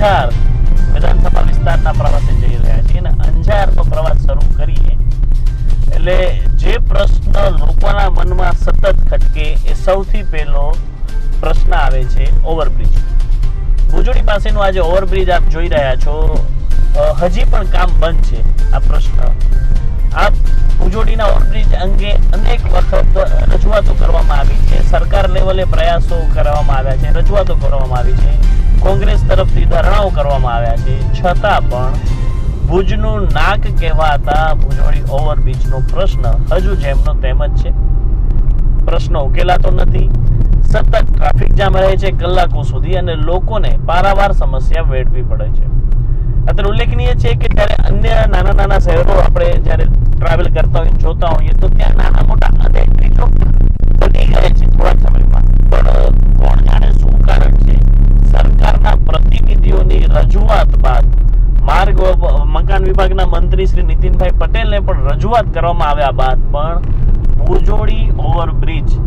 અંજાર વિધાનસભા વિસ્તારના પ્રવાસે જઈ રહ્યા છીએ અને અંજારનો પ્રવાસ શરૂ કરીએ એટલે જે પ્રશ્ન લોકોના મનમાં સતત ખટકે એ સૌથી પહેલો પ્રશ્ન આવે છે ઓવરબ્રિજ. ભુજોડી પાસેનું આજે ઓવરબ્રિજ આપ જોઈ રહ્યા છો, હજી પણ કામ બંધ છે. આ પ્રશ્ન આ ભુજોડીના ઓવરબ્રિજ અંગે અનેક વખત રજૂઆતો કરવામાં આવી છે, સરકાર લેવલે પ્રયાસો કરવામાં આવ્યા છે, રજૂઆતો કરવામાં આવી છે, કોંગ્રેસ તરફથી ધરણાઓ કરવામાં આવ્યા છે, છતાં પણ ભુજનું નાક કહેવાતા ભુજોડી ઓવરબ્રિજનો પ્રશ્ન હજુ જેમનો તેમ જ છે. પ્રશ્ન ઉકેલાતો નથી, સતત ટ્રાફિક જામ રહે છે કલાકો સુધી અને લોકોને પારાવાર સમસ્યા વેઠવી પડે છે. અત્યારે ઉલ્લેખનીય છે કે જ્યારે અન્ય નાના નાના શહેરો આપણે જ્યારે ટ્રાવેલ કરતા હોઈએ, જોતા હોઈએ તો ત્યાં નાના મોટા અનેક બ્રિજો બની ગયા છે થોડા સમયમાં, પણ કોણ જાણે શું કારણ છે. સરકારના પ્રતિનિધિઓની રજૂઆત બાદ માર્ગ મકાન વિભાગના મંત્રી શ્રી નીતિનભાઈ પટેલને પણ રજૂઆત કરવામાં આવ્યા બાદ પણ ભુજોડી ઓવરબ્રિજ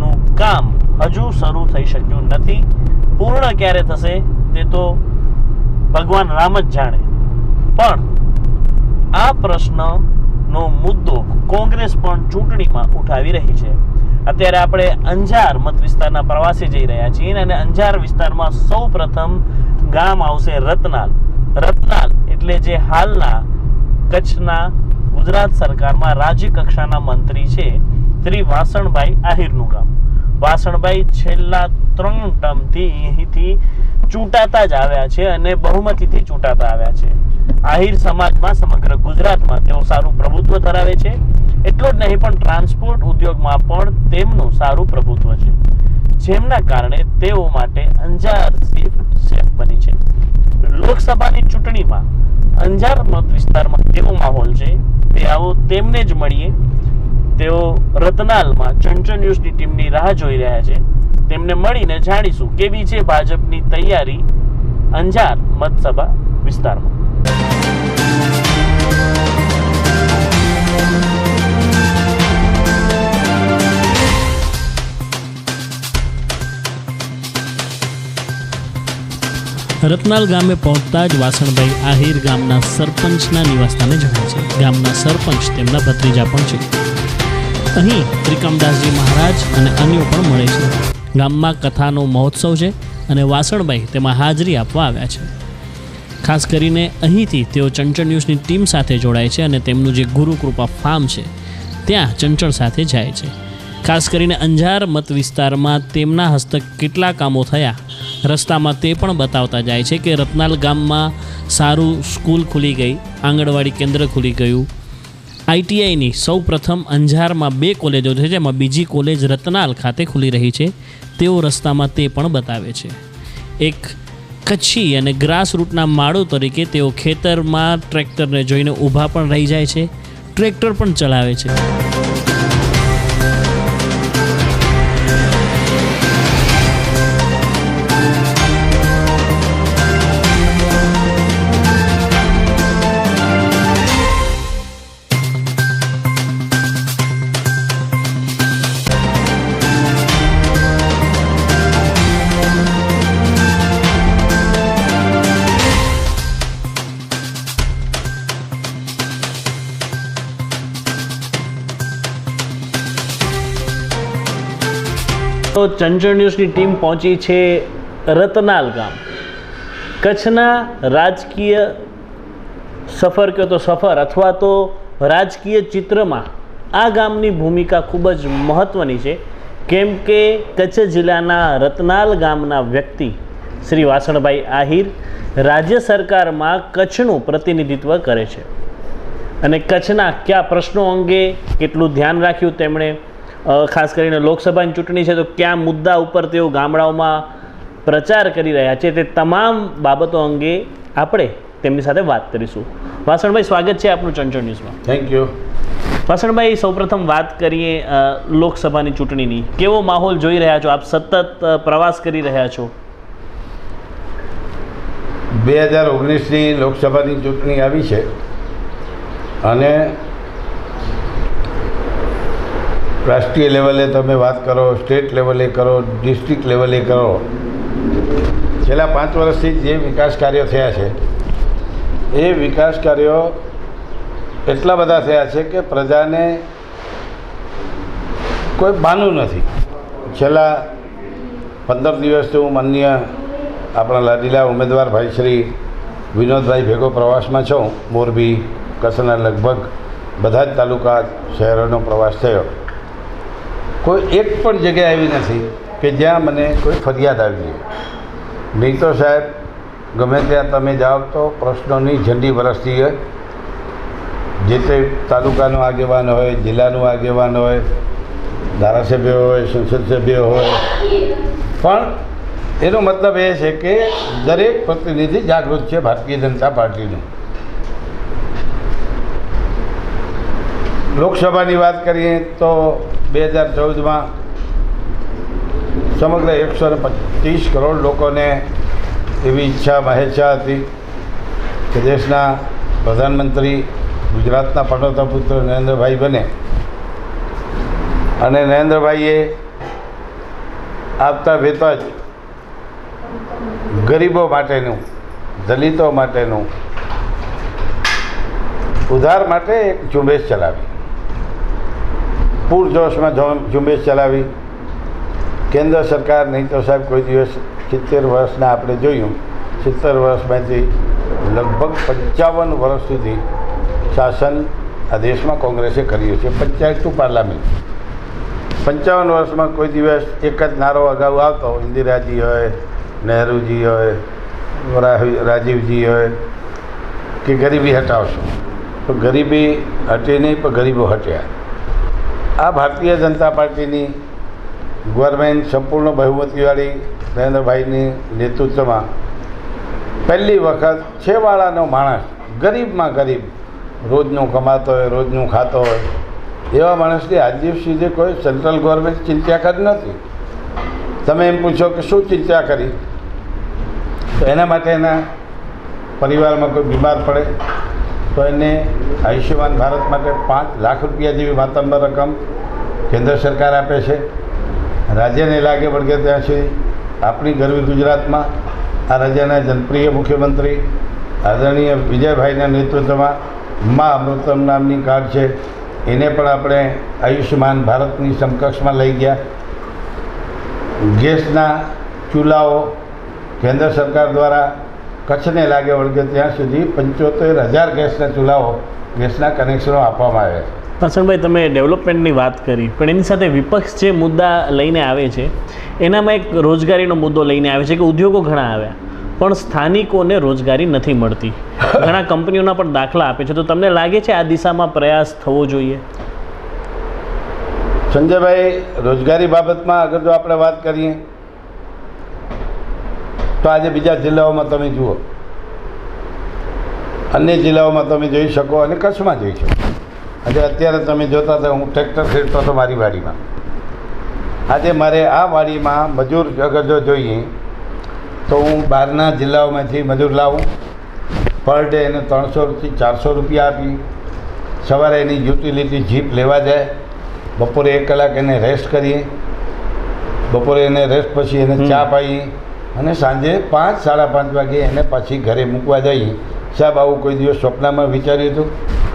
નું કામ હજુ શરૂ થઈ શક્યું નથી. પૂર્ણ ક્યારે થશે તે તો ભગવાન રામ જ જાણે. પણ આ પ્રશ્નનો મુદ્દો કોંગ્રેસ પણ ચૂંટણીમાં ઉઠાવી રહી છે. અત્યારે આપણે અંજાર મત વિસ્તારના પ્રવાસે જઈ રહ્યા છીએ અને અંજાર વિસ્તારમાં સૌ પ્રથમ ગામ આવશે રતનાલ. રતનાલ એટલે જે હાલના કચ્છના ગુજરાત સરકારમાં રાજ્ય કક્ષાના મંત્રી છે શ્રી વાસણભાઈ આહિરનું ગામ. વાસણભાઈ છેલ્લા 3 ટર્મથી અહીંથી ચૂંટાતા જ આવ્યા છે અને બહુમતીથી ચૂંટાતા આવ્યા છે. આહિર સમાજમાં સમગ્ર ગુજરાતમાં તેઓ સારું પ્રભુત્વ ધરાવે છે. એટલું જ નહીં પણ ટ્રાન્સપોર્ટ ઉદ્યોગમાં પણ તેમનું સારું પ્રભુત્વ છે, જેમના કારણે તેઓ માટે અંજાર સીટ સેફ બની છે. લોકસભાની ચૂંટણીમાં અંજાર મત વિસ્તારમાં કેવો માહોલ છે તે આવો તેમને જ મળીએ. તેઓ રતનાલમાં ચંચળ ન્યૂઝની ટીમની રાહ જોઈ રહ્યા છે. તેમને મળીને જાણીશું કેવી છે ભાજપની તૈયારી અંજાર મતસભા વિસ્તારમાં. રતનાલ ગામે પહોંચતા જ વાસણભાઈ આહિર ગામના સરપંચના નિવાસસ્થાને જણાય છે. ગામના સરપંચ તેમના ભત્રીજા પણ છે. અહીં ત્રિકમદાસજી મહારાજ અને અન્યો પણ મળે છે. ગામમાં કથાનો મહોત્સવ છે અને વાસણભાઈ તેમાં હાજરી આપવા આવ્યા છે. ખાસ કરીને અહીંથી તેઓ ચંચળ ન્યૂઝની ટીમ સાથે જોડાય છે અને તેમનું જે ગુરુકૃપા ફાર્મ છે ત્યાં ચંચળ સાથે જાય છે. ખાસ કરીને અંજાર મત વિસ્તારમાં તેમના હસ્તક કેટલા કામો થયા રસ્તામાં તે પણ બતાવતા જાય છે કે રતનાલ ગામમાં સારું સ્કૂલ ખુલી ગઈ, આંગણવાડી કેન્દ્ર ખુલી ગયું, આઈટીઆઈની સૌ પ્રથમ અંજારમાં 2 કોલેજો છે જેમાં બીજી કોલેજ રતનાલ ખાતે ખુલી રહી છે. તેઓ રસ્તામાં તે પણ બતાવે છે. એક કચ્છી અને ગ્રાસ રૂટના માળો તરીકે તેઓ ખેતરમાં ટ્રેક્ટરને જોઈને ઊભા પણ રહી જાય છે, ટ્રેક્ટર પણ ચલાવે છે. તો ચંચળ ન્યૂઝની ટીમ પહોંચી છે રતનાલ ગામ. કચ્છના રાજકીય સફર કહો તો સફર અથવા તો રાજકીય ચિત્રમાં આ ગામની ભૂમિકા ખૂબ જ મહત્ત્વની છે, કેમ કે કચ્છ જિલ્લાના રતનાલ ગામના વ્યક્તિ શ્રી વાસણભાઈ આહિર રાજ્ય સરકારમાં કચ્છનું પ્રતિનિધિત્વ કરે છે અને કચ્છના કયા પ્રશ્નો અંગે કેટલું ધ્યાન રાખ્યું તેમણે, ખાસ કરીને લોકસભાની ચૂંટણી છે તો કયા મુદ્દા ઉપર તેઓ ગામડાઓમાં પ્રચાર કરી રહ્યા છે, તે તમામ બાબતો અંગે આપણે તેમની સાથે વાત કરીશું. વાસણભાઈ, સ્વાગત છે આપનું ચંચળ ન્યૂઝમાં. Thank you. વાસણભાઈ, સૌપ્રથમ વાત કરીએ લોકસભાની ચૂંટણીની. કેવો માહોલ જોઈ રહ્યા છો? આપ સતત પ્રવાસ કરી રહ્યા છો. 2019ની લોકસભાની ચૂંટણી આવી છે અને રાષ્ટ્રીય લેવલે તમે વાત કરો, સ્ટેટ લેવલે કરો, ડિસ્ટ્રિક્ટ લેવલે કરો, છેલ્લા 5 વર્ષથી જે વિકાસ કાર્યો થયા છે એ વિકાસ કાર્યો એટલા બધા થયા છે કે પ્રજાને કોઈ બાનું નથી. છેલ્લા 15 દિવસથી હું માનનીય આપણા લાડીલા ઉમેદવાર ભાઈ શ્રી વિનોદભાઈ ભેગો પ્રવાસમાં છું. મોરબી, કચ્છના લગભગ બધા જ તાલુકા શહેરોનો પ્રવાસ થયો. કોઈ એક પણ જગ્યા એવી નથી કે જ્યાં મને કોઈ ફરિયાદ આવી છે. નહીં તો સાહેબ ગમે ત્યાં તમે જાઓ તો પ્રશ્નોની ઝંડી વરસતી હોય. જે તે તાલુકાનો આગેવાન હોય, જિલ્લાનું આગેવાન હોય, ધારાસભ્ય હોય, સંસદ સભ્ય હોય, પણ એનો મતલબ એ છે કે દરેક પ્રતિનિધિ જાગૃત છે ભારતીય જનતા પાર્ટીનું. લોકસભાની વાત કરીએ તો 2014માં સમગ્ર 125 કરોડ લોકોને એવી ઈચ્છા મહેચ્છા હતી કે દેશના પ્રધાનમંત્રી ગુજરાતના પડોતા પુત્ર નરેન્દ્રભાઈ બને. અને નરેન્દ્રભાઈએ આપતા વેતા જ ગરીબો માટેનું, દલિતો માટેનું, ઉધાર માટે એક ઝુંબેશ ચલાવી, પૂરજોશમાં ઝુંબેશ ચલાવી. કેન્દ્ર સરકાર નહીં તો સાહેબ કોઈ દિવસ 70 વર્ષના આપણે જોયું, 70 વર્ષમાંથી લગભગ 55 વર્ષ સુધી શાસન આ દેશમાં કોંગ્રેસે કર્યું છે. પંચાયત ટુ પાર્લામેન્ટ 55 વર્ષમાં કોઈ દિવસ એક જ નારો અગાઉ આવતો, ઇન્દિરાજી હોય, નહેરુજી હોય, રાજીવજી હોય કે ગરીબી હટાવશો, તો ગરીબી હટી નહીં પણ ગરીબો હટ્યા. આ ભારતીય જનતા પાર્ટીની ગવર્મેન્ટ સંપૂર્ણ બહુમતીવાળી નરેન્દ્રભાઈની નેતૃત્વમાં પહેલી વખત છેવાડાનો માણસ, ગરીબમાં ગરીબ, રોજનું કમાતો હોય, રોજનું ખાતો હોય એવા માણસની આજ દિવસ સુધી કોઈ સેન્ટ્રલ ગવર્મેન્ટ ચિંતા કરી નથી. તમે એમ પૂછો કે શું ચિંતા કરી, તો એના માટે એના પરિવારમાં કોઈ બીમાર પડે તો એને આયુષ્યમાન ભારત માટે 5 લાખ રૂપિયા જેવી માતબર રકમ કેન્દ્ર સરકાર આપે છે. રાજ્યને લાગે વળગે ત્યાં સુધી આપણી ગરવી ગુજરાતમાં આ રાજ્યના જનપ્રિય મુખ્યમંત્રી આદરણીય વિજયભાઈના નેતૃત્વમાં મા અમૃતમ નામની કાર્ડ છે, એને પણ આપણે આયુષ્યમાન ભારતની સમકક્ષમાં લઈ ગયા. ગેસના ચૂલાઓ કેન્દ્ર સરકાર દ્વારા કચ્છને લાગે વળગે ત્યાં સુધી 75,000 ગેસના ચૂલાઓ, ગેસના કનેક્શનો આપવામાં આવ્યા છે. પાસણભાઈ, તમે ડેવલપમેન્ટની વાત કરી, પણ એની સાથે વિપક્ષ જે મુદ્દા લઈને આવે છે એનામાં એક રોજગારીનો મુદ્દો લઈને આવે છે કે ઉદ્યોગો ઘણા આવ્યા પણ સ્થાનિકોને રોજગારી નથી મળતી. ઘણા કંપનીઓના પણ દાખલા આપે છે. તો તમને લાગે છે આ દિશામાં પ્રયાસ થવો જોઈએ? સંજયભાઈ, રોજગારી બાબતમાં અગર જો આપણે વાત કરીએ તો આજે બીજા જિલ્લાઓમાં તમે જુઓ, અન્ય જિલ્લાઓમાં તમે જોઈ શકો અને કચ્છમાં જોઈ શકો. આજે અત્યારે તમે જોતા હતા, હું ટ્રેક્ટર ફેરતો હતો મારી વાડીમાં. આજે મારે આ વાડીમાં મજૂર અગર જો જોઈએ તો હું બહારના જિલ્લાઓમાંથી મજૂર લાવું, પર ડે એને 300 થી 400 રૂપિયા આપી, સવારે એની યુટિલિટી જીપ લેવા જાય, બપોરે 1 કલાક એને રેસ્ટ કરીએ, બપોરે એને રેસ્ટ પછી એને ચા પાઈએ અને સાંજે 5, 5:30 વાગે એને પાછી ઘરે મૂકવા જઈએ. સાહેબ, આવું કોઈ દિવસ સ્વપ્નમાં વિચાર્યું હતું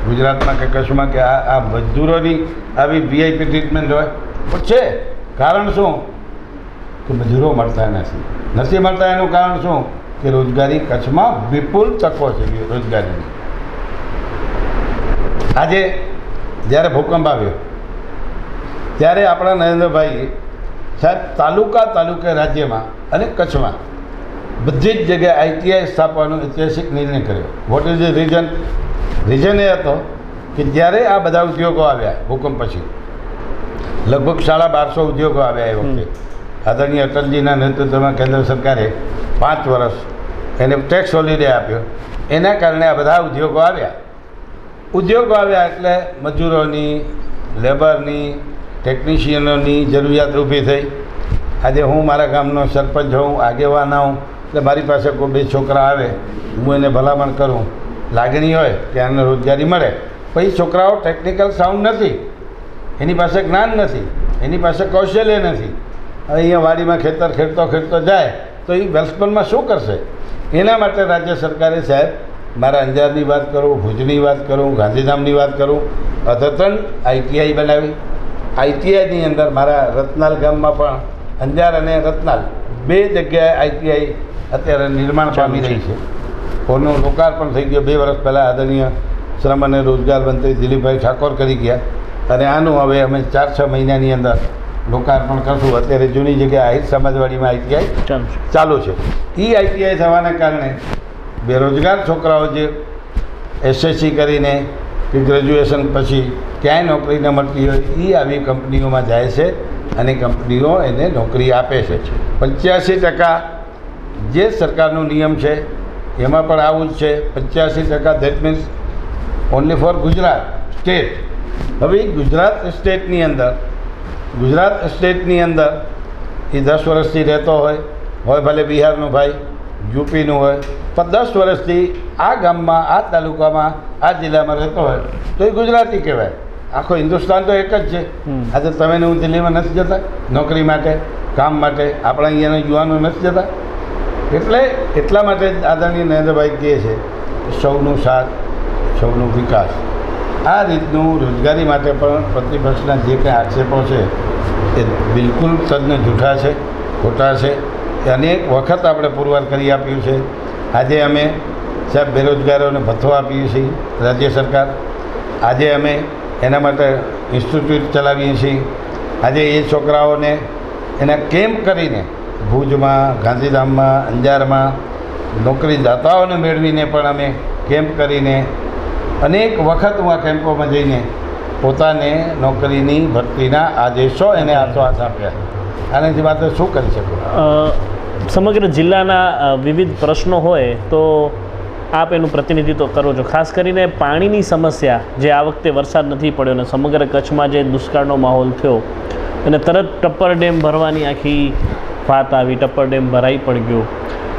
ગુજરાતમાં કે કચ્છમાં કે આ મજદૂરોની આવી VIP ટ્રીટમેન્ટ હોય? પણ છે. કારણ શું? કે મજૂરો મળતા નથી મળતા. એનું કારણ શું? કે રોજગારી કચ્છમાં વિપુલ તકો છે રોજગારીની. આજે જ્યારે ભૂકંપ આવ્યો ત્યારે આપણા નરેન્દ્રભાઈએ સાહેબ તાલુકે રાજ્યમાં અને કચ્છમાં બધી જ જગ્યાએ ITI સ્થાપવાનો ઐતિહાસિક નિર્ણય કર્યો. What is the reason? Reason એ હતો કે જ્યારે આ બધા ઉદ્યોગો આવ્યા ભૂકંપ પછી, લગભગ 1250 ઉદ્યોગો આવ્યા એ વખતે, આદરણીય અટલજીના નેતૃત્વમાં કેન્દ્ર સરકારે 5 વર્ષ એને ટેક્સ હોલિડે આપ્યો. એના કારણે આ બધા ઉદ્યોગો આવ્યા એટલે મજૂરોની, લેબરની, ટેકનિશિયનોની જરૂરિયાત ઊભી થઈ. આજે હું મારા ગામનો સરપંચ હોઉં, આગેવાન હોઉં, એટલે મારી પાસે કોઈ 2 છોકરા આવે, હું એને ભલામણ કરું, લાગણી હોય કે આને રોજગારી મળે. પછી છોકરાઓ ટેકનિકલ સાઉન્ડ નથી, એની પાસે જ્ઞાન નથી, એની પાસે કૌશલ્ય નથી. હવે અહીંયા વાડીમાં ખેતર ખેડતો જાય તો એ વેલ્સપનમાં શું કરશે? એના માટે રાજ્ય સરકારે સાહેબ, મારા અંજારની વાત કરું, ભુજની વાત કરું, ગાંધીધામની વાત કરું, અદ્યતન ITI બનાવી. ITIની અંદર મારા રતનાલ ગામમાં પણ અંજાર અને રતનાલ 2 જગ્યાએ ITI અત્યારે નિર્માણ પામી રહી છે. કોનું લોકાર્પણ થઈ ગયો 2 વર્ષ પહેલાં આદરણીય શ્રમ અને રોજગાર મંત્રી દિલીપભાઈ ઠાકોર કરી ગયા, અને આનું હવે અમે 4-6 મહિનાની અંદર લોકાર્પણ કરશું. અત્યારે જૂની જગ્યાએ આહિર સમાજવાડીમાં ITI ચાલુ છે. ITI થવાના કારણે બેરોજગાર છોકરાઓ જે SSC કરીને કે ગ્રેજ્યુએશન પછી ક્યાંય નોકરી ન મળતી હોય, એ આવી કંપનીઓમાં જાય છે અને કંપનીઓ એને નોકરી આપે છે. 85% જે સરકારનો નિયમ છે એમાં પણ આવું જ છે. 85% that means only for Gujarat state. હવે ગુજરાત સ્ટેટની અંદર એ 10 વર્ષથી રહેતો હોય ભલે બિહારનો ભાઈ, યુપીનું હોય, પણ 10 વર્ષથી આ ગામમાં, આ તાલુકામાં, આ જિલ્લામાં રહેતો હોય તો એ ગુજરાતી કહેવાય. આખો હિન્દુસ્તાન તો એક જ છે. આજે તમે હું દિલ્હીમાં નથી જતા નોકરી માટે, કામ માટે, આપણા અહીંયાના યુવાનો નથી જતા. એટલા માટે જ આદરણીય નરેન્દ્રભાઈ કહે છે સૌનું સાથ, સૌનો વિકાસ. આ રીતનું રોજગારી માટે પણ પ્રતિપક્ષના જે કંઈ આક્ષેપો છે એ બિલકુલ તદ્દન જૂઠા છે, ખોટા છે. અનેક વખત આપણે પુરવાર કરી આપ્યું છે. આજે અમે સાહેબ બેરોજગારોને ભથ્થો આપીએ છીએ રાજ્ય સરકાર. આજે અમે એના માટે ઇન્સ્ટિટ્યૂટ ચલાવીએ છીએ. આજે એ છોકરાઓને એના કેમ્પ કરીને ભુજમાં, ગાંધીધામમાં, અંજારમાં નોકરીદાતાઓને મેળવીને પણ અમે કેમ્પ કરીને અનેક વખત હું આ કેમ્પોમાં જઈને પોતાને નોકરીની ભરતીના આદેશો એને હાથોહાથ આપ્યા. આનાથી માત્ર શું કરી શકું? સમગ્ર જિલ્લાના વિવિધ પ્રશ્નો હોય તો આપ એનું પ્રતિનિધિત્વ કરો છો. ખાસ કરીને પાણીની સમસ્યા, જે આ વખતે વરસાદ નથી પડ્યો અને સમગ્ર કચ્છમાં જે દુષ્કાળનો માહોલ થયો અને તરત ટપ્પર ડેમ ભરવાની આખી વાત આવી, ટપ્પર ડેમ ભરાઈ પણ ગયો.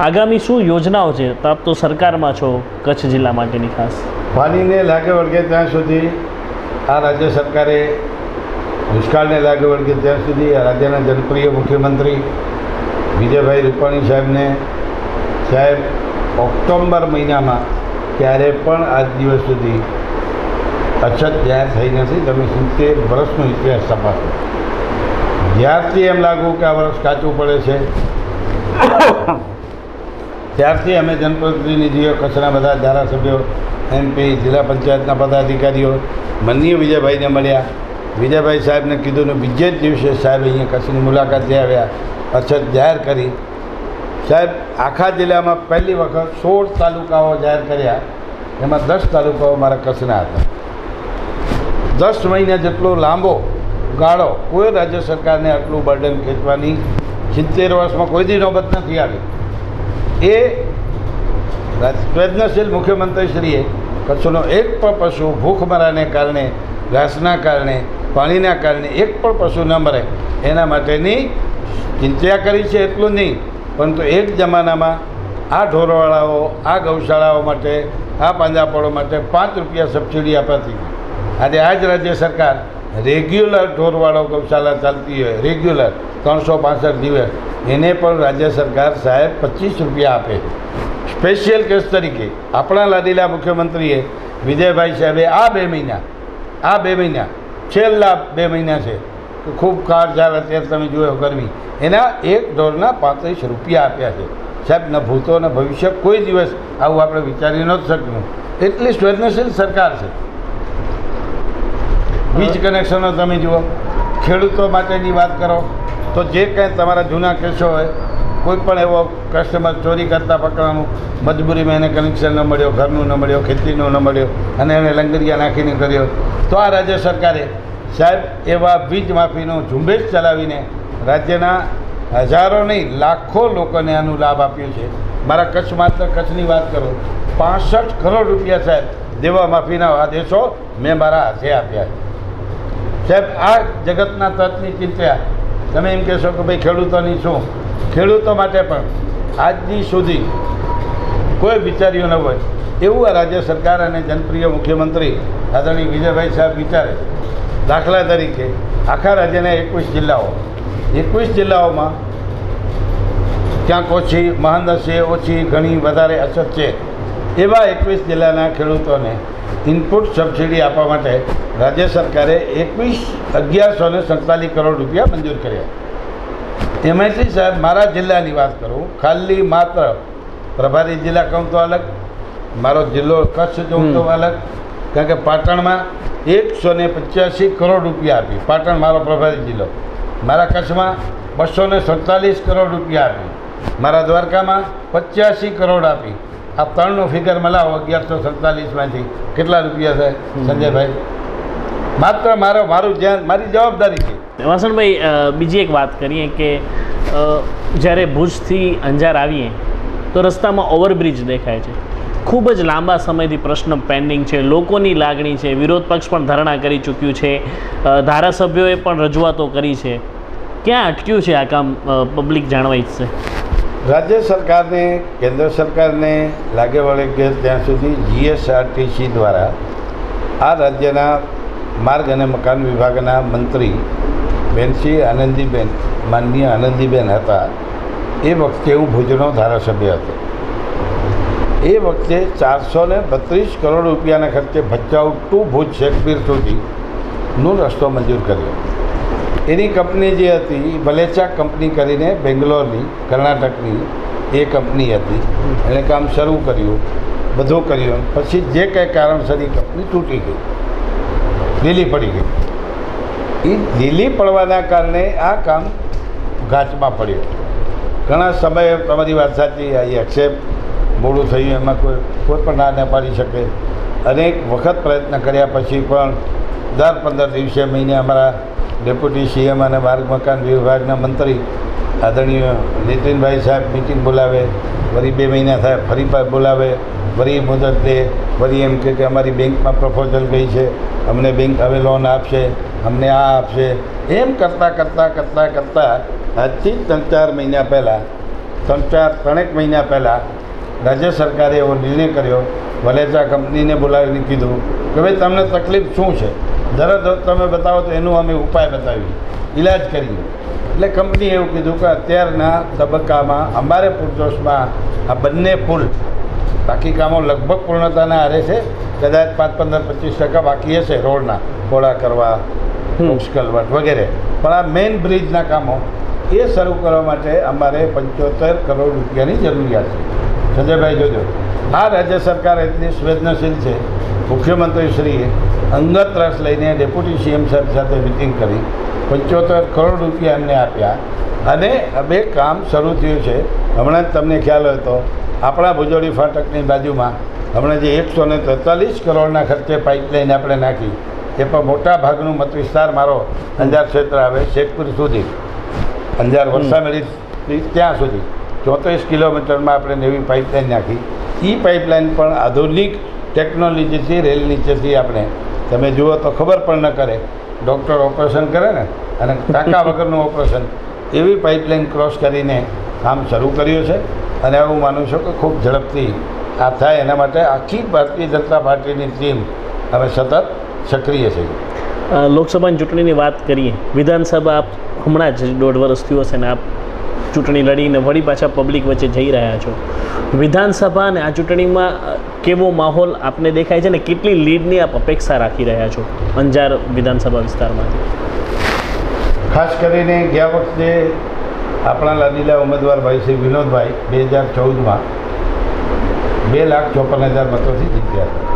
આગામી શું યોજનાઓ છે? તો આપ તો સરકારમાં છો, કચ્છ જિલ્લા માટેની ખાસ. પાણીને લાગે વળગે ત્યાં સુધી આ રાજ્ય સરકારે, દુષ્કાળને લાગે વળગે ત્યાં સુધી આ રાજ્યના જનપ્રિય મુખ્યમંત્રી વિજયભાઈ રૂપાણી સાહેબ ઓક્ટોબર મહિનામાં ક્યારે પણ આજ દિવસ સુધી અછત જાહેર થઈ નથી. તમે 70 વર્ષનો ઇતિહાસ તપાસો. જ્યારથી એમ લાગ્યું કે આ વર્ષ કાચું પડે છે ત્યારથી અમે જનપ્રતિનિધિઓ, કચ્છના બધા ધારાસભ્યો, MP, જિલ્લા પંચાયતના પદાધિકારીઓ માનનીય વિજયભાઈને મળ્યા. વિજયભાઈ સાહેબને કીધું ને બીજે જ દિવસે સાહેબ અહીંયા કચ્છની મુલાકાતે આવ્યા, અછત જાહેર કરી. સાહેબ આખા જિલ્લામાં પહેલી વખત 16 તાલુકાઓ જાહેર કર્યા, એમાં 10 તાલુકાઓ મારા કચ્છના હતા. 10 મહિના જેટલો લાંબો ગાળો કોઈ રાજ્ય સરકારને આટલું બર્ડન ખેંચવાની 70 વર્ષમાં કોઈથી નોબત નથી આવી. એ સંવેદનશીલ મુખ્યમંત્રીશ્રીએ કચ્છનો એક પણ પશુ ભૂખમરાને કારણે, ઘાસના કારણે, પાણીના કારણે એક પણ પશુ ન મરે એના માટેની ચિંતા કરી છે. એટલું નહીં, પરંતુ એક જમાનામાં આ ઢોરવાળાઓ, આ ગૌશાળાઓ માટે, આ પાંજાપોળો માટે 5 રૂપિયા સબસિડી અપાતી. આજે આ જ રાજ્ય સરકાર રેગ્યુલર ઢોરવાળો ગૌશાળા ચાલતી હોય, રેગ્યુલર 365 દિવસ, એને પણ રાજ્ય સરકાર સાહેબ 25 રૂપિયા આપે. સ્પેશિયલ કેસ તરીકે આપણા લાડીલા મુખ્યમંત્રીએ વિજયભાઈ સાહેબે આ 2 મહિના છેલ્લા 2 મહિના છે કે ખૂબ કાળઝાળ અત્યારે તમે જોયો ગરમી, એના એક ઢોરના 35 રૂપિયા આપ્યા છે. સાહેબ ન ભૂતો ન ભવિષ્ય કોઈ દિવસ આવું આપણે વિચારી નહોતું શકવું. એટલી સંવેદનશીલ સરકાર છે. વીજ કનેક્શનો તમે જુઓ, ખેડૂતો માટેની વાત કરો તો જે કંઈ તમારા જૂના કેસો હોય, કોઈ પણ એવો કસ્ટમર ચોરી કરતા પકડવાનું, મજબૂરીમાં એને કનેક્શન ન મળ્યો, ઘરનું ન મળ્યો, ખેતીનું ન મળ્યો અને એને લંગરિયા નાખીને કર્યો, તો આ રાજ્ય સરકારે સાહેબ એવા વીજ માફીનો ઝુંબેશ ચલાવીને રાજ્યના હજારો નહીં લાખો લોકોને આનું લાભ આપ્યો છે. મારા કચ્છ, માત્ર કચ્છની વાત કરું, 65 કરોડ રૂપિયા સાહેબ દેવા માફીના આદેશો મેં મારા હાથે આપ્યા છે. સાહેબ આ જગતના તત્વની ચિંતા, તમે એમ કહેશો કે ભાઈ ખેડૂતોની શું? ખેડૂતો માટે પણ આજની સુધી કોઈ વિચાર્યું ન હોય એવું આ રાજ્ય સરકાર અને જનપ્રિય મુખ્યમંત્રી આદરણીય વિજયભાઈ સાહેબ વિચારે. દાખલા તરીકે આખા રાજ્યના 21 જિલ્લાઓમાં ક્યાંક ઓછી મહંદશે ઓછી ઘણી વધારે અછત છે એવા 21 જિલ્લાના ખેડૂતોને ઇનપુટ સબસિડી આપવા માટે રાજ્ય સરકારે 1147 કરોડ રૂપિયા મંજૂર કર્યા. એમાંથી સાહેબ મારા જિલ્લાની વાત કરું, ખાલી માત્ર પ્રભારી જિલ્લા કહું તો અલગ, મારો જિલ્લો કચ્છ જોઉં તો અલગ, કારણ કે પાટણમાં 185 કરોડ રૂપિયા આપી, પાટણ મારો પ્રભારી જિલ્લો. મારા કચ્છમાં 247 કરોડ રૂપિયા આપી, મારા દ્વારકામાં 85 કરોડ આપી. આ ત્રણનો ફિગર મળાવો 1147માંથી કેટલા રૂપિયા થાય સંજયભાઈ? માત્ર મારી જવાબદારી છે. વાસણભાઈ, બીજી એક વાત કરીએ કે જ્યારે ભુજથી અંજાર આવીએ તો રસ્તામાં ઓવરબ્રિજ દેખાય છે. ખૂબ જ લાંબા સમયથી પ્રશ્ન પેન્ડિંગ છે, લોકોની લાગણી છે, વિરોધ પક્ષ પણ ધરણા કરી ચૂક્યું છે, ધારાસભ્યોએ પણ રજૂઆતો કરી છે. ક્યાં અટક્યું છે આ કામ? પબ્લિક જાણવા ઈચ્છશે. રાજ્ય સરકારને, કેન્દ્ર સરકારને લાગે વળે કે ત્યાં સુધી જીએસઆરટીસી દ્વારા આ રાજ્યના માર્ગ અને મકાન વિભાગના મંત્રી બેનશ્રી આનંદીબેન, માનનીય આનંદીબેન હતા. એ વખતે હું ભુજનો ધારાસભ્ય હતો. એ વખતે 432 કરોડ રૂપિયાના ખર્ચે ભચાઉ ટુ ભુજ શેખપીર સુધીનો રસ્તો મંજૂર કર્યો. એની કંપની જે હતી વલેચા કંપની કરીને બેંગ્લોરની, કર્ણાટકની એ કંપની હતી. એણે કામ શરૂ કર્યું, બધું કર્યું. પછી જે કંઈ કારણસર એ કંપની તૂટી ગઈ, લીલી પડી ગઈ. એ લીલી પડવાના કારણે આ કામ ઘાટમાં પડ્યું. ઘણા સમયે તમારી વાત સાચી, આ એક્સેપ્ટ મોડું થયું, એમાં કોઈ પણ ના પાડી શકે. અનેક વખત પ્રયત્ન કર્યા પછી પણ દર 15 દિવસે મહિને અમારા ડેપ્યુટી સીએમ અને માર્ગ મકાન વિભાગના મંત્રી આદરણીય નીતિનભાઈ સાહેબ મિટિંગ બોલાવે, વળી 2 મહિના થાય ફરી બોલાવે, વળી મુદત દે, વળી એમ કે અમારી બેંકમાં પ્રપોઝલ ગઈ છે, અમને બેંક હવે લોન આપશે, અમને આ આપશે. એમ કરતાં આજથી 3-4 મહિના પહેલાં, 3-4 મહિના પહેલાં રાજ્ય સરકારે એવો નિર્ણય કર્યો, વલેચા કંપનીને બોલાવીને કીધું કે ભાઈ તમને તકલીફ શું છે, જરા તમે બતાવો તો એનું અમે ઉપાય બતાવીએ, ઈલાજ કરીએ. એટલે કંપનીએ એવું કીધું કે અત્યારના તબક્કામાં અમારે પૂરજોશમાં આ બંને પુલ, બાકી કામો લગભગ પૂર્ણતાના આરે છે, કદાચ 5-15-25% બાકી હશે રોડના પહોળા કરવા, કલ્વર્ટ વગેરે. પણ આ મેઇન બ્રિજના કામો એ શરૂ કરવા માટે અમારે 75 કરોડ રૂપિયાની જરૂરિયાત છે. સંજયભાઈ જોજો, આ રાજ્ય સરકાર એટલી સંવેદનશીલ છે. મુખ્યમંત્રીશ્રીએ અંગત રસ લઈને ડેપ્યુટી સીએમ સાહેબ સાથે મિટિંગ કરી 75 કરોડ રૂપિયા એમને આપ્યા અને હવે કામ શરૂ થયું છે. હમણાં જ તમને ખ્યાલ હોય તો આપણા ભુજોડી ફાટકની બાજુમાં હમણાં જે 143 કરોડના ખર્ચે પાઇપલાઇન આપણે નાખી, એ પણ મોટા ભાગનું મત વિસ્તાર મારો અંજાર ક્ષેત્ર આવે, શેખપુર સુધી, અંજાર વરસામેડી ત્યાં સુધી 34 કિલોમીટરમાં આપણે નવી પાઇપલાઇન નાખી. એ પાઇપલાઇન પણ આધુનિક ટેકનોલોજીથી રેલ નીચેથી આપણે, તમે જુઓ તો ખબર પણ ન કરે, ડૉક્ટર ઓપરેશન કરે ને અને ટાંકા વગરનું ઓપરેશન, એવી પાઇપલાઇન ક્રોસ કરીને કામ શરૂ કર્યું છે. અને હું માનું છું કે ખૂબ ઝડપથી આ થાય એના માટે આખી ભારતીય જનતા પાર્ટીની ટીમ હવે સતત સક્રિય છે. લોકસભાની ચૂંટણીની વાત કરીએ, વિધાનસભા આપ હમણાં જ 1.5 વર્ષ થયું હશે ને આપ ચૂંટણી લડીને વળી પાછા પબ્લિક વચ્ચે જઈ રહ્યા છો. વિધાનસભા અને આ ચૂંટણીમાં કેવો માહોલ આપને દેખાય છે ને કેટલી લીડની આપ અપેક્ષા રાખી રહ્યા છો અંજાર વિધાનસભા વિસ્તારમાંથી? ખાસ કરીને ગયા વખતે આપણા લાડીલા ઉમેદવારભાઈ શ્રી વિનોદભાઈ 2014માં 2,54,000 મતોથી જીત્યા હતા.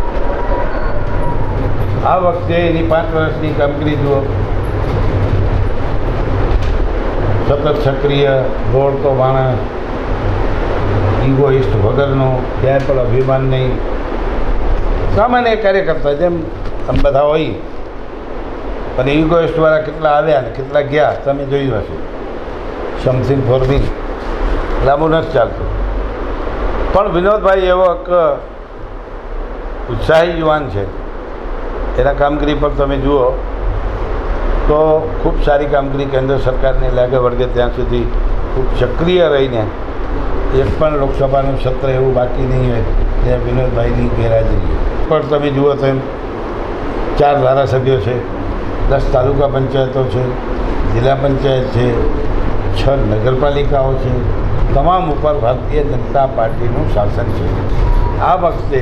આ વખતે એની 5 વર્ષની કામગીરી જુઓ, સતત સક્રિય, દોડતો માણસ, ઇગોઇસ્ટ વગરનો, ક્યાંય પણ અભિમાન નહીં, સામાન્ય કાર્યકર્તા જેમ આમ બધા હોય. અને ઇગોઇસ્ટવાળા કેટલા આવ્યા ને કેટલા ગયા તમે જોયું હશે. સમથિંગ ફોર મી લાંબુ નથી ચાલતું. પણ વિનોદભાઈ એવો એક ઉત્સાહી યુવાન છે. એના કામગીરી પર તમે જુઓ તો ખૂબ સારી કામગીરી કેન્દ્ર સરકારને લાગે વળગે ત્યાં સુધી ખૂબ સક્રિય રહીને એક પણ લોકસભાનું સત્ર એવું બાકી નહીં હોય ત્યાં વિનોદભાઈની ગેરહાજરી. પણ તમે જુઓ તો એમ 4 ધારાસભ્યો છે, 10 તાલુકા પંચાયતો છે, જિલ્લા પંચાયત છે, 6 નગરપાલિકાઓ છે, તમામ ઉપર ભારતીય જનતા પાર્ટીનું શાસન છે. આ વખતે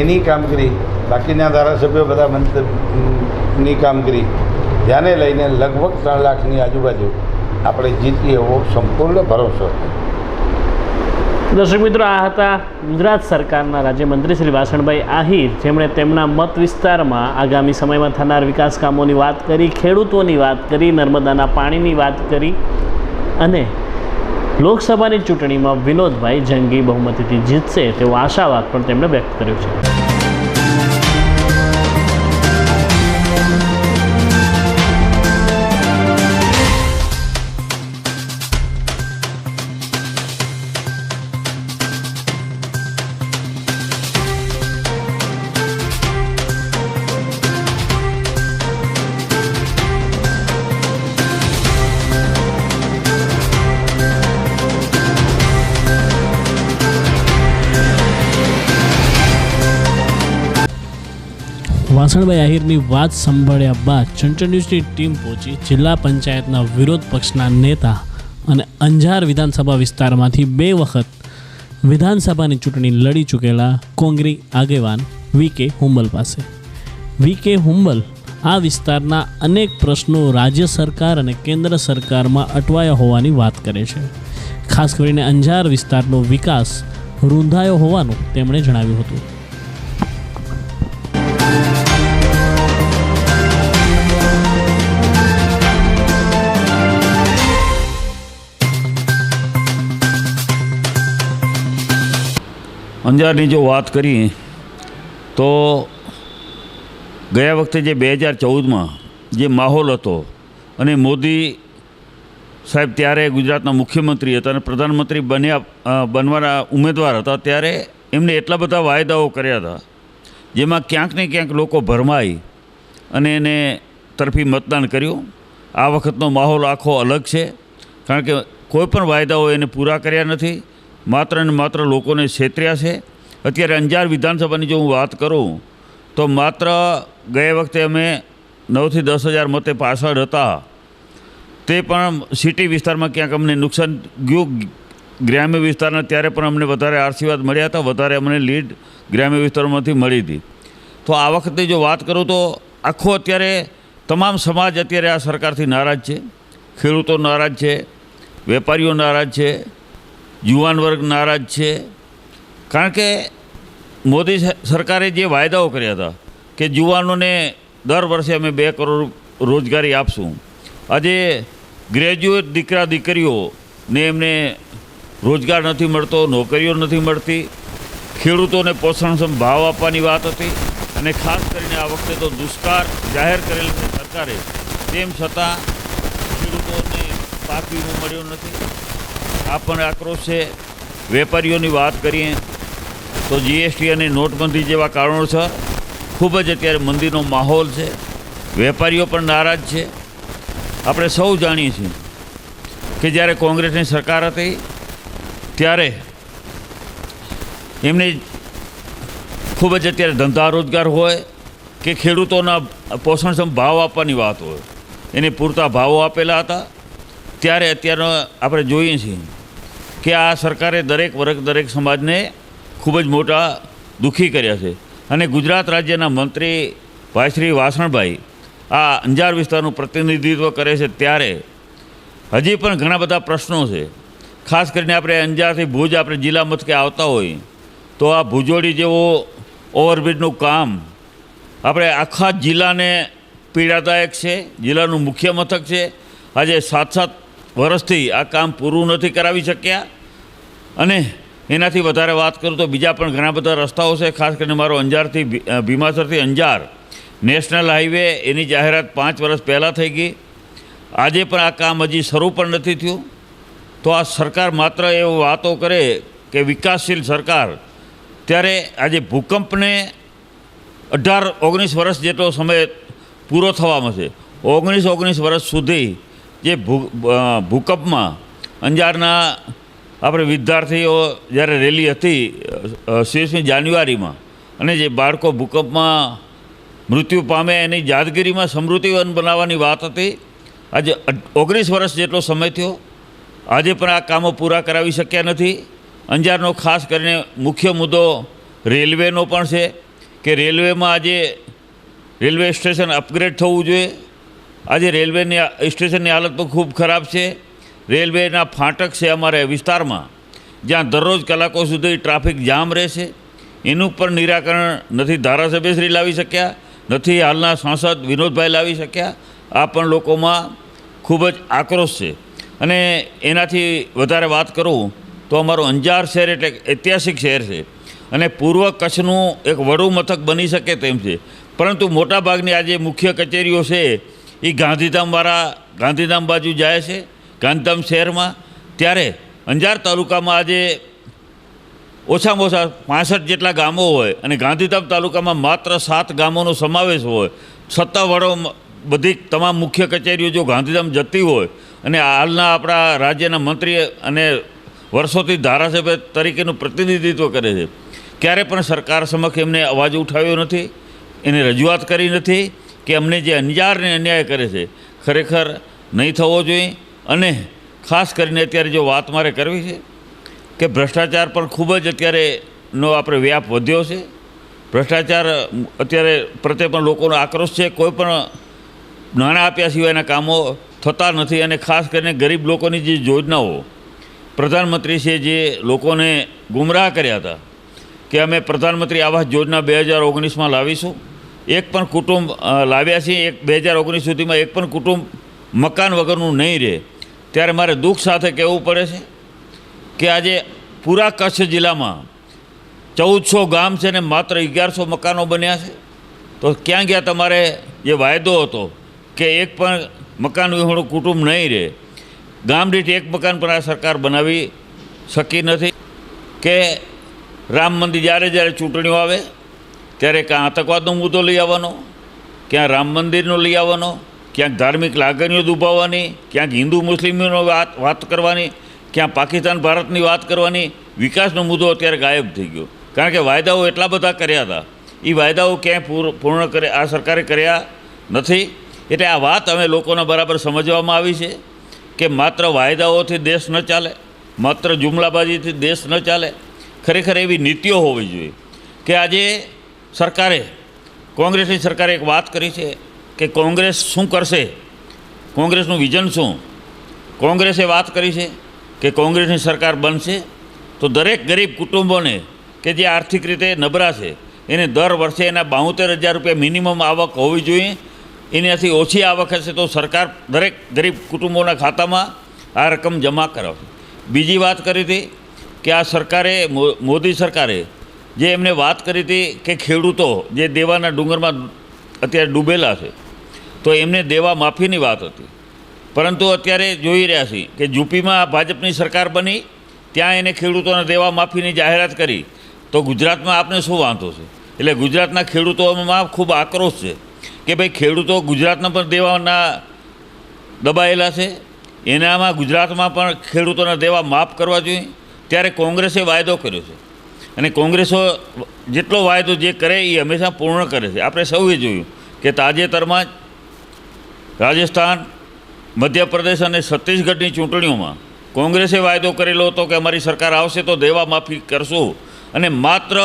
એની કામગીરી, બાકીના ધારાસભ્યો બધા મંત્રીની કામગીરી ધ્યાને લઈને લગભગ 3 લાખની આજુબાજુ આપણે જીતીએ એવો સંપૂર્ણ ભરોસો છે. દર્શક મિત્રો, આ હતા ગુજરાત સરકારના રાજ્યમંત્રી શ્રી વાસણભાઈ આહિર, જેમણે તેમના મત વિસ્તારમાં આગામી સમયમાં થનાર વિકાસ કામોની વાત કરી, ખેડૂતોની વાત કરી, નર્મદાના પાણીની વાત કરી અને લોકસભાની ચૂંટણીમાં વિનોદભાઈ જંગી બહુમતીથી જીતશે તેવો આશાવાદ પણ તેમણે વ્યક્ત કર્યો છે. વાસણભાઈ આહિરની વાત સાંભળ્યા બાદ ચંચળ ન્યૂઝની ટીમ પહોંચી જિલ્લા પંચાયતના વિરોધ પક્ષના નેતા અને અંજાર વિધાનસભા વિસ્તારમાંથી 2 વખત વિધાનસભાની ચૂંટણી લડી ચૂકેલા કોંગ્રેસ આગેવાન વી.કે. હુંબલ પાસે. વી.કે. હુંબલ આ વિસ્તારના અનેક પ્રશ્નો રાજ્ય સરકાર અને કેન્દ્ર સરકારમાં અટવાયા હોવાની વાત કરે છે. ખાસ કરીને અંજાર વિસ્તારનો વિકાસ રૂંધાયો હોવાનું તેમણે જણાવ્યું હતું. અંજારની જો વાત કરીએ તો ગયા વખતે જે 2014માં જે માહોલ હતો અને મોદી સાહેબ ત્યારે ગુજરાતના મુખ્યમંત્રી હતા અને પ્રધાનમંત્રી બનવાના ઉમેદવાર હતા, ત્યારે એમને એટલા બધા વાયદાઓ કર્યા હતા જેમાં ક્યાંક ને ક્યાંક લોકો ભરમાઈ અને એને તરફી મતદાન કર્યું. આ વખતનો માહોલ આખો અલગ છે, કારણ કે કોઈ પણ વાયદાઓ એને પૂરા કર્યા નથી, માત્ર ને માત્ર લોકોને છેતર્યા છે. અત્યારે અંજાર વિધાનસભાની જો હું વાત કરું તો માત્ર ગયા વખતે અમે 9 થી 10 હજાર મતે પાછળ હતા, તે પણ સિટી વિસ્તારમાં ક્યાંક અમને નુકસાન ગયું. ગ્રામ્ય વિસ્તારના ત્યારે પણ અમને વધારે આશીર્વાદ મળ્યા હતા, વધારે અમને લીડ ગ્રામ્ય વિસ્તારોમાંથી મળી હતી. તો આ વખતે જો વાત કરું તો આખો અત્યારે તમામ સમાજ અત્યારે આ સરકારથી નારાજ છે. ખેડૂતો નારાજ છે, વેપારીઓ નારાજ છે, યુવાન વર્ગ નારાજ છે. કારણ કે મોદી સરકારે જે વાયદાઓ કર્યા હતા કે યુવાનોને દર વર્ષે અમે 2 કરોડ રોજગારી આપશું, આજે ગ્રેજ્યુએટ દીકરા દીકરીઓને એમને રોજગાર નથી મળતો, નોકરીઓ નથી મળતી. ખેડૂતોને પોષણક્ષમ ભાવ આપવાની વાત હતી અને ખાસ કરીને આ વખતે તો દુષ્કાળ જાહેર કરેલ છે સરકારે, તેમ છતાં ખેડૂતોને પાક વીમો મળ્યો નથી. આ પણ આક્રોશ છે. વેપારીઓની વાત કરીએ તો જીએસટી અને નોટબંધી જેવા કારણોસર ખૂબ જ અત્યારે મંદીનો માહોલ છે. વેપારીઓ પણ નારાજ છે. આપણે સૌ જાણીએ છીએ કે જ્યારે કોંગ્રેસની સરકાર હતી ત્યારે એમને ખૂબ જ અત્યારે ધંધા રોજગાર હોય કે ખેડૂતોના પોષણક્ષમ ભાવ આપવાની વાત હોય, એને પૂરતા ભાવો આપેલા હતા. ત્યારે અત્યારે આપણે જોઈએ છીએ કે આ સરકારે દરેક વર્ગ, દરેક સમાજને ખૂબ જ મોટા દુઃખી કર્યા છે. અને ગુજરાત રાજ્યના મંત્રી ભાઈ શ્રી વાસણભાઈ આ અંજાર વિસ્તારનું પ્રતિનિધિત્વ કરે છે, ત્યારે હજી પણ ઘણા બધા પ્રશ્નો છે. ખાસ કરીને આપણે અંજારથી ભુજ આપણે જિલ્લા મથકે આવતા હોઈએ તો આ ભુજોડી જેવો ઓવરબ્રિજનું કામ આપણે આખા જિલ્લાને પીડાદાયક છે. જિલ્લાનું મુખ્ય મથક છે. આજે 7 વર્ષથી આ કામ પૂરું નથી કરાવી શક્યા. અને એનાથી વધારે વાત કરું તો બીજા પણ ઘણા બધા રસ્તાઓ છે. ખાસ કરીને મારો અંજારથી ભીમાસરથી અંજાર નેશનલ હાઈવે, એની જાહેરાત 5 વર્ષ પહેલાં થઈ ગઈ. આજે પણ આ કામ હજી શરૂ પણ નથી થયું. તો આ સરકાર માત્ર એવી વાતો કરે કે વિકાસશીલ સરકાર, ત્યારે આજે ભૂકંપને 18-19 વર્ષ જેટલો સમય પૂરો થવામાં છે. 19 વર્ષ સુધી જે ભૂકંપમાં અંજારના આપણે વિદ્યાર્થીઓ જ્યારે રેલી હતી 26મી જાન્યુઆરીમાં, અને જે બાળકો ભૂકંપમાં મૃત્યુ પામે એની યાદગીરીમાં સ્મૃતિવન બનાવવાની વાત હતી. આજે 19 વર્ષ જેટલો સમય થયો. આજે પણ આ કામો પૂરા કરાવી શક્યા નથી. અંજારનો ખાસ કરીને મુખ્ય મુદ્દો રેલવેનો પણ છે કે રેલવેમાં આજે રેલવે સ્ટેશન અપગ્રેડ થવું જોઈએ. આજે રેલવેની સ્ટેશનની હાલત પણ ખૂબ ખરાબ છે. રેલવેના ફાટક છે અમારા વિસ્તારમાં, જ્યાં દરરોજ કલાકો સુધી ટ્રાફિક જામ રહેશે. એનું પણ નિરાકરણ નથી ધારાસભ્યશ્રી લાવી શક્યા, નથી હાલના સાંસદ વિનોદભાઈ લાવી શક્યા. આ પણ લોકોમાં ખૂબ જ આક્રોશ છે. અને એનાથી વધારે વાત કરું તો અમારું અંજાર શહેર એટલે ઐતિહાસિક શહેર છે અને પૂર્વ કચ્છનું એક વડું મથક બની શકે તેમ છે. પરંતુ મોટાભાગની આજે મુખ્ય કચેરીઓ છે એ ગાંધીધામ બાજુ જાય છે, ગાંધીધામ શહેરમાં. ત્યારે અંજાર તાલુકામાં આજે ઓછામાં ઓછા 65 જેટલા ગામો હોય અને ગાંધીધામ તાલુકામાં માત્ર 7 ગામોનો સમાવેશ હોય. સત્તાવાળો બધી તમામ મુખ્ય કચેરીઓ જો ગાંધીધામ જતી હોય અને હાલના આપણા રાજ્યના મંત્રી અને વર્ષોથી ધારાસભ્ય તરીકેનું પ્રતિનિધિત્વ કરે છે, ક્યારે પણ સરકાર સમક્ષ એમને અવાજ ઉઠાવ્યો નથી, એને રજૂઆત કરી નથી કે અમને જે અંજારને અન્યાય કરે છે ખરેખર નહીં થવો જોઈએ. અને ખાસ કરીને અત્યારે જો વાત મારે કરવી છે કે ભ્રષ્ટાચાર પણ ખૂબ જ અત્યારેનો આપણે વ્યાપ વધ્યો છે. ભ્રષ્ટાચાર અત્યારે પ્રત્યે પણ લોકોનો આક્રોશ છે. કોઈ પણ નાણાં આપ્યા સિવાયના કામો થતા નથી. અને ખાસ કરીને ગરીબ લોકોની જે યોજનાઓ પ્રધાનમંત્રીશ્રીએ જે લોકોને ગુમરાહ કર્યા હતા કે અમે પ્રધાનમંત્રી આવાસ યોજના 2019માં લાવીશું, એક પણ કુટુંબ લાવ્યા છીએ, 2019 સુધીમાં એક પણ કુટુંબ મકાન વગરનું નહીં રહે. ત્યારે મારે દુઃખ સાથે કહેવું પડે છે કે આજે પૂરા કચ્છ જિલ્લામાં 1400 ગામ છે ને માત્ર 1100 મકાનો બન્યા છે. તો ક્યાં ગયા તમારે જે વાયદો હતો કે એક પણ મકાન વિહોણું કુટુંબ નહીં રહે? ગામ દીઠ એક મકાન પણ આ સરકાર બનાવી શકી નથી. કે રામ મંદિર જ્યારે ચૂંટણીઓ આવે ત્યારે ક્યાં આતંકવાદનો મુદ્દો લઈ આવવાનો, ક્યાં રામ મંદિરનો લઈ આવવાનો, ક્યાંક ધાર્મિક લાગણીઓ દુભાવવાની, ક્યાંક હિન્દુ મુસ્લિમોનો વાત કરવાની, ક્યાં પાકિસ્તાન ભારતની વાત કરવાની. વિકાસનો મુદ્દો અત્યારે ગાયબ થઈ ગયો. કારણ કે વાયદાઓ એટલા બધા કર્યા હતા, એ વાયદાઓ ક્યાંય પૂર્ણ આ સરકારે કર્યા નથી. એટલે આ વાત અમે લોકોને બરાબર સમજવામાં આવી છે કે માત્ર વાયદાઓથી દેશ ન ચાલે, માત્ર જુમલાબાજીથી દેશ ન ચાલે. ખરેખર એવી નીતિઓ હોવી જોઈએ કે આજે કોંગ્રેસની સરકારે એક વાત કરી છે કે કોંગ્રેસ શું કરશે, કોંગ્રેસનું વિઝન શું. કોંગ્રેસે વાત કરી છે કે કોંગ્રેસની સરકાર બનશે તો દરેક ગરીબ કુટુંબોને કે જે આર્થિક રીતે નબળા છે એને દર વર્ષે એના 72,000 રૂપિયા મિનિમમ આવક હોવી જોઈએ. એનાથી ઓછી આવક હશે તો સરકાર દરેક ગરીબ કુટુંબોના ખાતામાં આ રકમ જમા કરાવશે. બીજી વાત કરી હતી કે આ સરકારે, મોદી સરકારે જે એમને વાત કરી હતી કે ખેડૂતો જે દેવાના ડુંગરમાં અત્યારે ડૂબેલા છે તો એમને દેવા માફીની વાત હતી. પરંતુ અત્યારે જોઈ રહ્યા છીએ કે યુપીમાં ભાજપની સરકાર બની, ત્યાં એને ખેડૂતોને દેવા માફીની જાહેરાત કરી. તો ગુજરાતમાં આપને શું વાંધો છે? એટલે ગુજરાતના ખેડૂતોમાં ખૂબ આક્રોશ છે કે ભાઈ ખેડૂતો ગુજરાતના પણ દેવાના દબાયેલા છે, એનામાં ગુજરાતમાં પણ ખેડૂતોના દેવા માફ કરવા જોઈએ. ત્યારે કોંગ્રેસે વાયદો કર્યો છે અને કોંગ્રેસો જેટલો વાયદો જે કરે એ હંમેશા પૂર્ણ કરે છે. આપણે સૌએ જોયું કે તાજેતરમાં જ રાજસ્થાન, મધ્યપ્રદેશ અને છત્તીસગઢની ચૂંટણીઓમાં કોંગ્રેસે વાયદો કરેલો હતો કે અમારી સરકાર આવશે તો દેવા માફી કરશું. અને માત્ર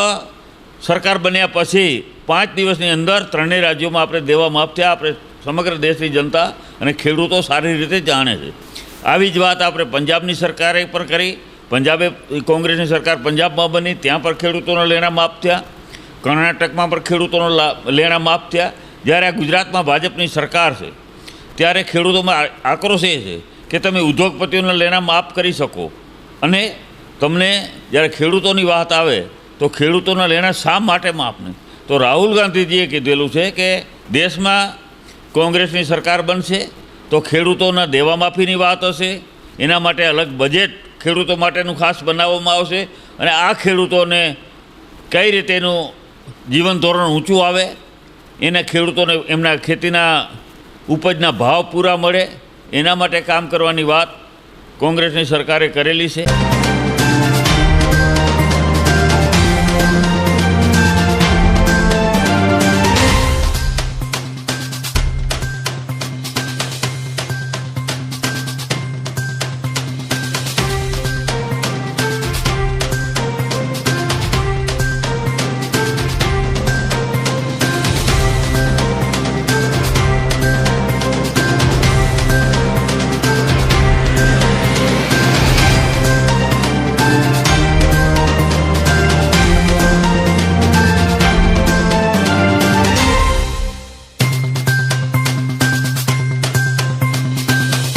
સરકાર બન્યા પછી 5 દિવસની અંદર 3 રાજ્યોમાં આપણે દેવા માફ થયા. આપણે સમગ્ર દેશની જનતા અને ખેડૂતો સારી રીતે જાણે છે. આવી જ વાત આપણે પંજાબની સરકારે પણ કરી. કોંગ્રેસની સરકાર પંજાબમાં બની, ત્યાં પણ ખેડૂતોના લેણા માફ થયા. કર્ણાટકમાં પણ ખેડૂતોના લેણા માફ થયા. જ્યારે આ ગુજરાતમાં ભાજપની સરકાર છે ત્યારે ખેડૂતોમાં આક્રોશ એ છે કે તમે ઉદ્યોગપતિઓના લેણા માફ કરી શકો અને તમને જ્યારે ખેડૂતોની વાત આવે તો ખેડૂતોના લેણા શા માટે માફ નહીં? તો રાહુલ ગાંધીજીએ કીધેલું છે કે દેશમાં કોંગ્રેસની સરકાર બનશે તો ખેડૂતોના દેવા માફીની વાત હશે, એના માટે અલગ બજેટ ખેડૂતો માટેનું ખાસ બનાવવામાં આવશે અને આ ખેડૂતોને કઈ રીતે એનું જીવન ધોરણ ઊંચું આવે, એને ખેડૂતોને એમના ખેતીના ઉપજના ભાવ પૂરા મળે, એના માટે કામ કરવાની વાત કોંગ્રેસની સરકારે કરેલી છે.